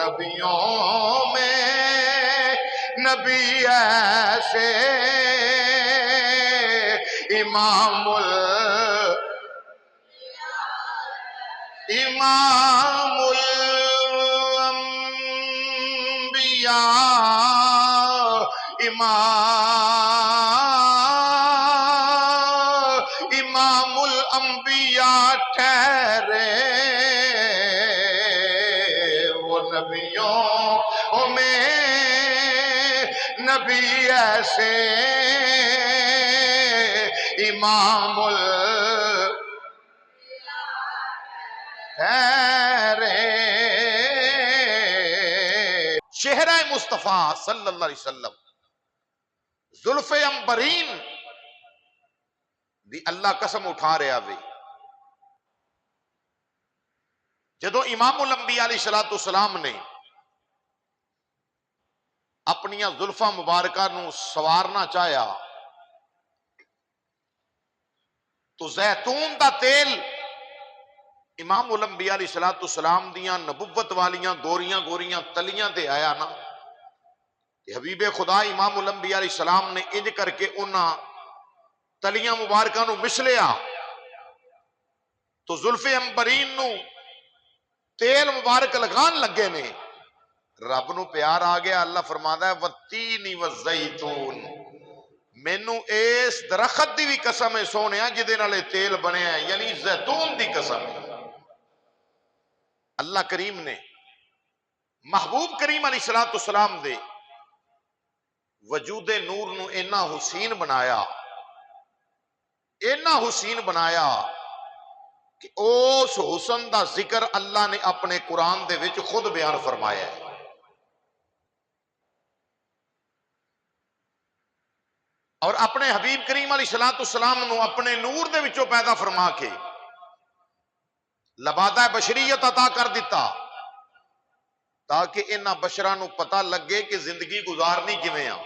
نبیوں میں نبی ایسے امام الانبیاء امام الانبیاء ٹھہرے وہ نبیوں میں نبی ایسے امام ٹھہرے۔ چہرہ مصطفیٰ صلی اللہ علیہ وسلم زلف عنبرین دی اللہ قسم اٹھا رہا وے جدو امام الانبیاء علیہ السلام نے اپنی زلفاں مبارکہ نو سوارنا چاہیا تو زیتون دا تیل امام الانبیاء علیہ السلام دیاں نبوت والیاں گوریاں گوریاں تلیاں تے آیا نا، حبیب خدا امام الانبیاء علیہ السلام نے انج کر کے انہاں تلیاں مبارکہ نو مشلیا تو زلف عنبرین نو تیل مبارک لگان لگے نے، رب نو پیار آ گیا، اللہ فرماتا ہے والتین والزیتون، مینوں اس درخت دی بھی قسم ہے سونیا جدے نالے تیل بنیا ہے، یعنی زیتون دی قسم ہے۔ اللہ کریم نے محبوب کریم علیہ السلام دے وجود نور نو اینا حسین بنایا کہ اس حسن دا ذکر اللہ نے اپنے قرآن دے وچ خود بیان فرمایا ہے۔ اور اپنے حبیب کریم علیہ السلام نو اپنے نور دے وچوں پیدا فرما کے لبادہ بشریت عطا کر دیتا تاکہ انہاں بشراں نو پتہ لگے کہ زندگی گزارنی کیویں آ،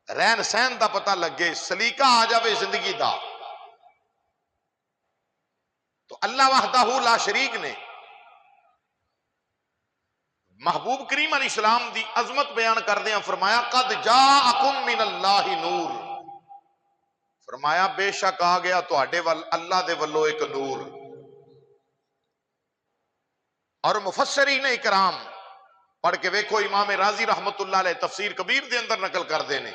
رہن سہن دا پتہ لگے، سلیقہ آ جاوے زندگی دا۔ تو اللہ وحدہ لا شریک نے محبوب کریم علیہ السلام دی عظمت بیان کردیاں فرمایا قد جاءکم من اللہ نور، فرمایا بے شک آ گیا تواڈے ول اللہ دے ولو ایک نور۔ اور مفسرین اکرام پڑھ کے ویکھو، امام رازی رحمت اللہ علیہ تفسیر کبیر دے اندر نقل کر دینے،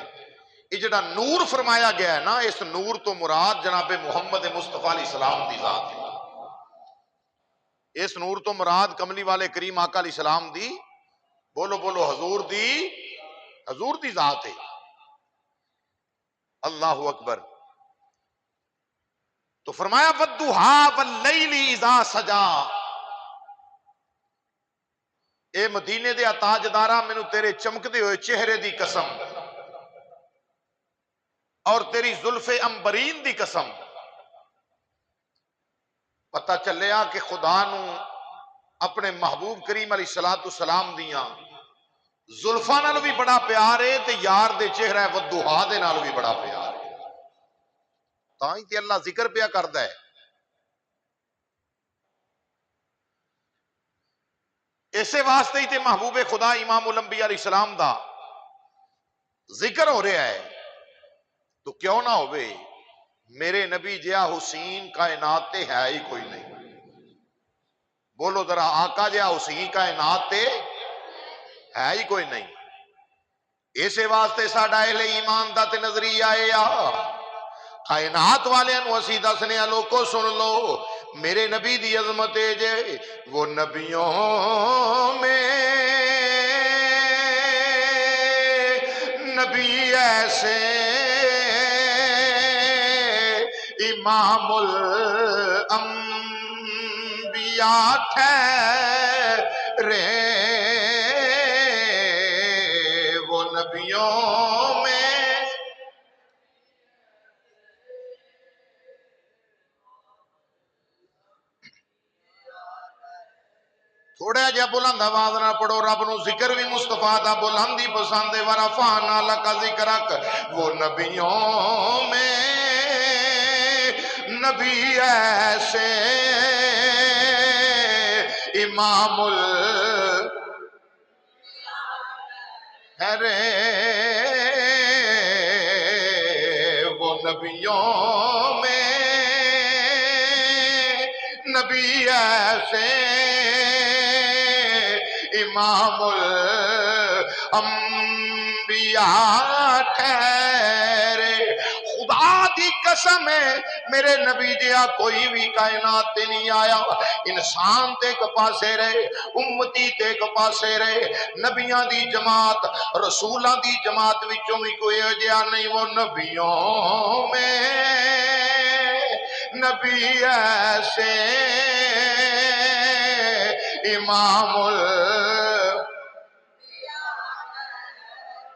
یہ جڑا نور فرمایا گیا ہے نا، اس نور تو مراد جناب محمد مصطفیٰ علیہ السلام دی ذات ہے، اس نور تو مراد کملی والے کریم آقا علیہ السلام دی بولو بولو حضور دی ذات ہے۔ اللہ اکبر۔ تو فرمایا والضحیٰ واللیل اذا سجا، اے مدینے دے تاجدارا مینوں تیرے چمکدے ہوئے چہرے دی قسم اور تیری زلف عنبرین دی قسم، پتہ چلیا کہ خدا نو اپنے محبوب کریم علیہ السلام دیاں زلفاں نال بھی بڑا پیار ہے تے یار دے چہرہ والضحیٰ دے نال بھی بڑا پیار ہے، تاں ہی تے اللہ ذکر پیا کردا ہے۔ اسے واسطے ہی تے محبوب خدا امام الانبیاء علیہ السلام دا ذکر ہو رہا ہے، تو کیوں نہ ہوئے میرے نبی جیا حسین کائنات تے ہے ہی کوئی نہیں، بولو ذرا آقا جیا حسین کائنات تے ہے ہی کوئی نہیں۔ اسے واسطے ساڈا اہل ایمان دا تے نظریہ ہے کائنات والے نو اسی دسنے لوکو سن لو میرے نبی دی عظمت جے وہ نبیوں میں نبی ایسے امام الانبیاء ٹھہرے وہ نبیوں میں۔ تھوڑا جا بلند آواز نہ پڑھو، رب نو ذکر بھی مصطفیٰ دا بلندی پسند ہے، ورفعنا لک ذکرک وہ نبیوں میں نبی ایسے امام ارے وہ نبیوں میں نبی ایسے امام الانبیاء ٹھہرے. خدا دی قسم ہے میرے نبی جیا کوئی بھی کائنات تے نہیں آیا. انسان تے ایک پاسے رہے، امتی تے ایک پاسے رہے، نبیاں دی جماعت رسولاں دی جماعت وچوں بھی کوئی جیا نہیں. وہ نبیوں میں نبی ایسے امام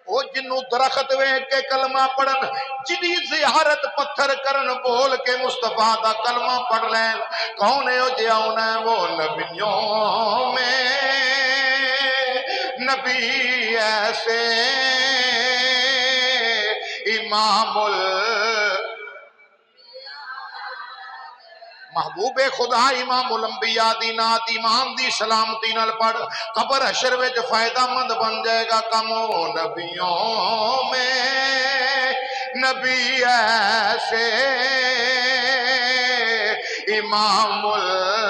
وہ جنوں درخت ویکھ کے کلمہ پڑھن، جدی زیارت پتھر کرن، بول کے مصطفیٰ دا کلمہ پڑھ لین. کون ہے وہ جیا ہونا ہے؟ وہ نبیوں میں نبی ایسے امام محبوب خدا امام الانبیاء دی نات ایمان دی سلامتی نال پڑھ، قبر حشر وچ فائدہ مند بن جائے گا. کمو نبیوں میں نبی ایسے امام الانبیاء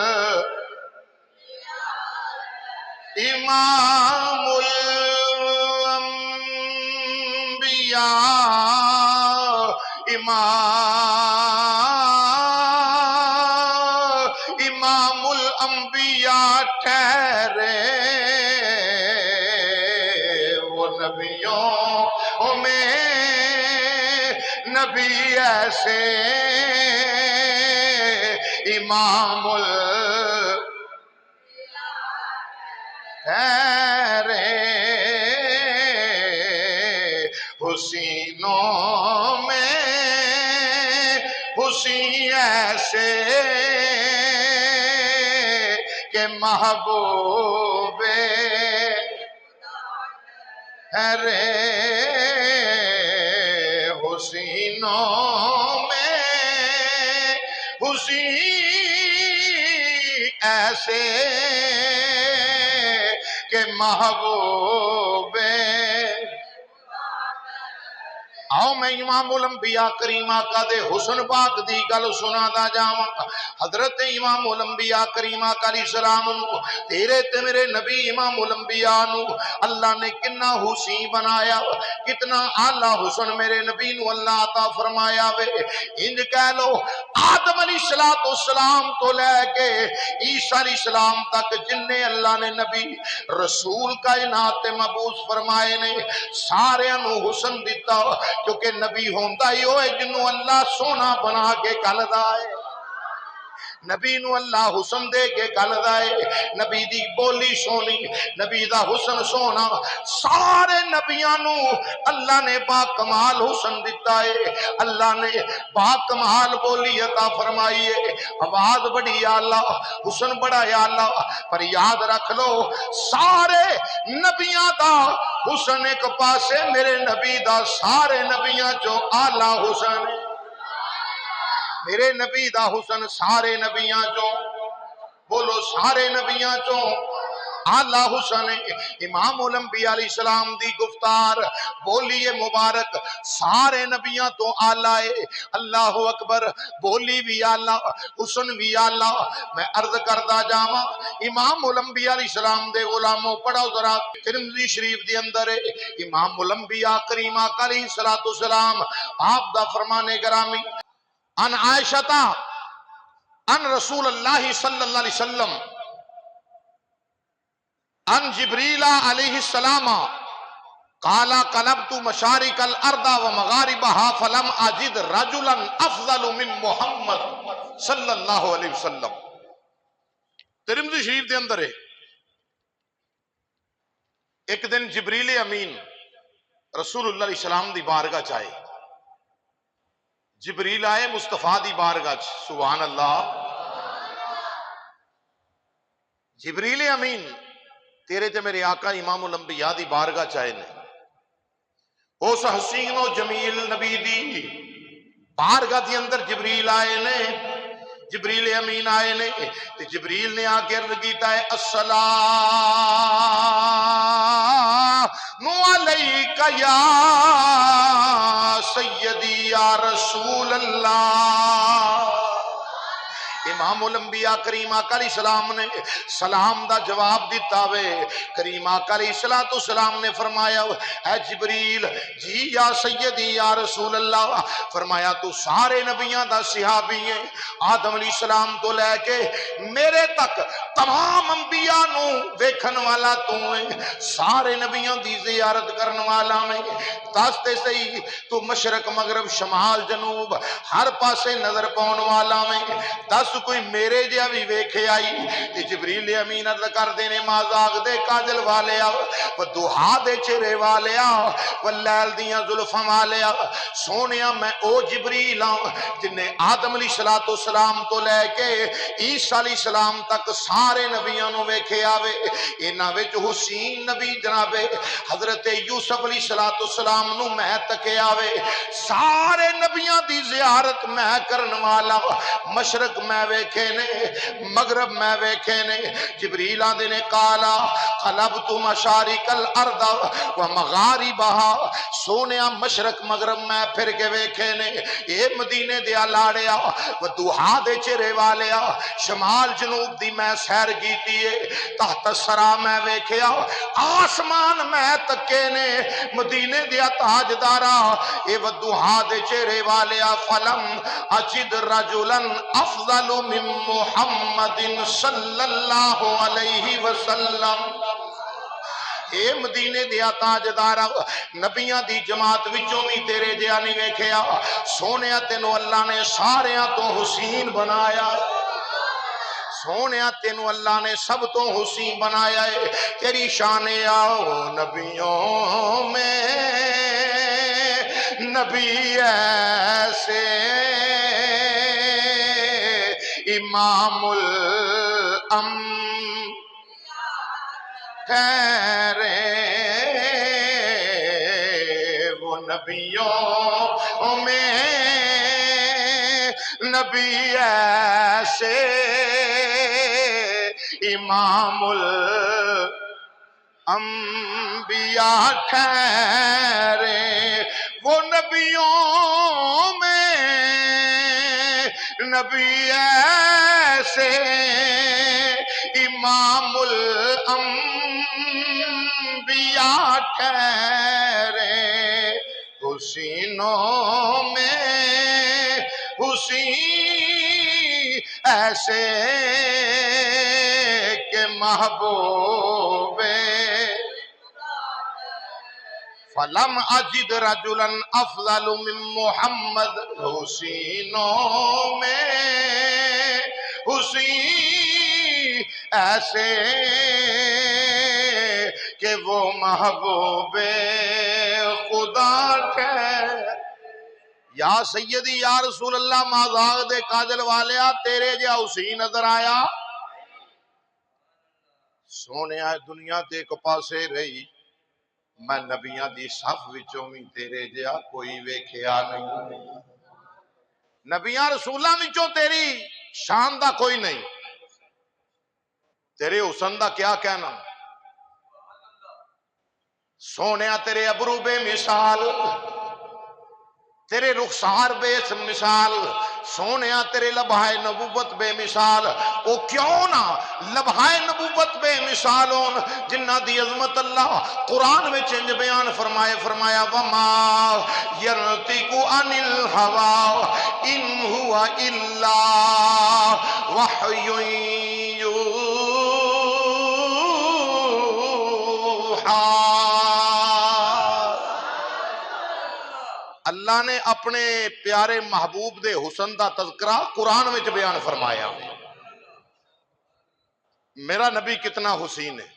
امام الانبیاء ٹھہرے. وہ نبیوں میں نبی ایسے امام ٹھہرے. حسینوں میں حسین ایسے کہ محبوب ارے حسینوں میں حسین ایسے کہ محبوب. آؤ میں امام الانبیاء کریم آقا دے حسن پاک دی گل سنا دا جاواں. حضرت امام الانبیاء کریم آقا علیہ السلام نو، تیرے تے میرے نبی امام الانبیاء نو اللہ نے کتنا حسین بنایا، کتنا اعلیٰ حسن میرے نبی نو اللہ عطا فرمایا وے. انج کہہ لو آدم علیہ السلام تو لے کے عیسیٰ علیہ السلام تک جننے اللہ نے نبی رسول کائنات تے مبعوث فرمائے نے، سارے نو حسن دیتا، کیونکہ نبی ہوندا ہی ہوئے جنوں اللہ سونا بنا کے گل دائے. نبی نو اللہ حسن دے کے گل دائے. نبی دی بولی سونی، نبی دا حسن سونا. سارے نبیاں نو اللہ نے با کمال حسن دیتا ہے، اللہ نے با کمال بولی عطا فرمائی ہے. آواز بڑی اعلیٰ، حسن بڑا اعلیٰ. پر یاد رکھ لو سارے نبیاں دا حسن ایک پاسے، میرے نبی دا سارے نبیاں چو اعلیٰ حسن. میرے نبی دا حسن سارے نبیاں چوں، بولو سارے نبیاں چوں اعلیٰ حسن. امام الانبیاء علیہ السلام دی گفتار بولی مبارک سارے نبیاں تو اعلیٰ ہے. اللہ اکبر، بولی بھی اعلیٰ، حسن بھی اعلیٰ. میں عرض کردہ جاواں امام الانبیاء علیہ السلام دے غلاموں پڑھو ذرا ترمذی شریف دے اندر ہے امام الانبیاء کریم آقا علیہ السلام آپ دا فرمانے گرامی ان عائشہ ان رسول اللہ صلی اللہ علیہ وسلم ان جبریل علیہ السلام قال قلبت مشارق الارض ومغاربها فلم اجد رجلا افضل من محمد صلی اللہ علیہ وسلم. ترمذی شریف دے اندر ہے ایک دن جبریل امین رسول اللہ علیہ السلام دی بارگاہ چاہے. جبریل آئے مصطفیٰ دی بارگاہ، سبحان اللہ. جبریل امین تیرے تے میرے آقا امام الانبیاء دی بارگاہ چاہے نے. اس حسین و جمیل نبی دی بارگاہ دی اندر جبریل آئے نے، جبریل امین آئے نے. جبریل نے آ کے عرض کیتا ہے السلام علیکم کا یا سیدی یا رسول اللہ۔ امام الانبیاء کریم آقا علیہ السلام نے سلام دا جواب دیتا وے۔ کریم آقا علیہ السلام نے فرمایا اے جبریل جی یا سیدی یا رسول اللہ، فرمایا تو سارے نبیاں دا صحابی ہے، آدم علیہ السلام تو لے کے میرے تک تمام انبیاء نو ویکھن والا تو ہے، سارے نبیاں دی زیارت کرن والا میں، دستے صحیح تو مشرق مغرب شمال جنوب ہر پاسے نظر پاؤن والا میں، دس کوئی میرے جہاں بھی ویکھے آئی تے جبریل امین عرض کر دینے مازاغ دے کاجل والیا و دوہا دے چہرے والیا و لیل دیاں زلفاں والیا، سونیا میں او جبریل ہوں جن نے آدم علیہ السلام تو لے کے عیسیٰ علیہ السلام تک سارے نبیوں نو ویکھے آوے، انہاں وچ حسین نبی جناب حضرت یوسف علیہ السلام نو میں تکے آوے، سارے نبیوں دی زیارت میں کرن والا، مشرق میں ویکھے نے مغرب میں ویکھے نے، جبریل آندے نے قالا قلبت مشارق الارض و مغاربہا، سونیا مشرق مغرب میں پھر کے ویکھے نے، اے مدینے دیا لاڑیا و دوہا دے چہرے والیا، شمال جنوب دی میں سیر کیتی ہے، تحت الثری میں ویکھیا، آسمان میں تکے نے، مدینے دیا تاجدارا اے و دوہا دے چہرے والیا، فلم اجد رجلا افضل من محمد صلی اللہ علیہ وسلم۔ اے مدینے دیا تاجدارا نبیاں دی جماعت وچوں بھی تیرے جہا نہیں ویکھیا، سونیا تینو اللہ نے ساریاں تو حسین بنایا، سونیا تینو اللہ نے سب تو حسین بنایا ہے، تیری شان آؤ نبیوں میں نبی ایسے امام خیرے، وہ نبیوں میں نبی ایسے امام انبیاء ٹھہرے، وہ نبیوں میں نبی ایسے امام الانبیاء ٹھہرے، حسینوں میں حسین ایسے کہ محبوب فلم اجد رجلا افضل من محمد، حسینوں میں حسین ایسے کہ وہ محبوب خدا ٹھہرے۔ یا سیدی یا رسول اللہ مازاغ دے کاجل والیا تیرے جا حسین نظر آیا، سونیا دنیا تے ایک پاسے رہی، میں نبیاں دی صف وچوں بھی تیرے جا کوئی ویکھیا نہیں، نبیاں رسولاں وچوں تیری شان دا کوئی نہیں، تیرے حسن دا کیا کہنا، سونیا تیرے ابرو بے مثال، تیرے رخسار بے مثال، سونیا تیرے لبھائے نبوت بے مثال، او کیوں نہ لبھائے نبوت بے مثال ہون جنہ دی عظمت اللہ قرآن میں چنج بیان فرمائے، فرمایا وَمَا يَنْطِقُ عَنِ الْهَوَىٰ إِنْ هُوَ إِلَّا وَحْيٌ يُوحَىٰ۔ اللہ نے اپنے پیارے محبوب دے حسن دا تذکرہ قرآن میں بیان فرمایا، میرا نبی کتنا حسین ہے،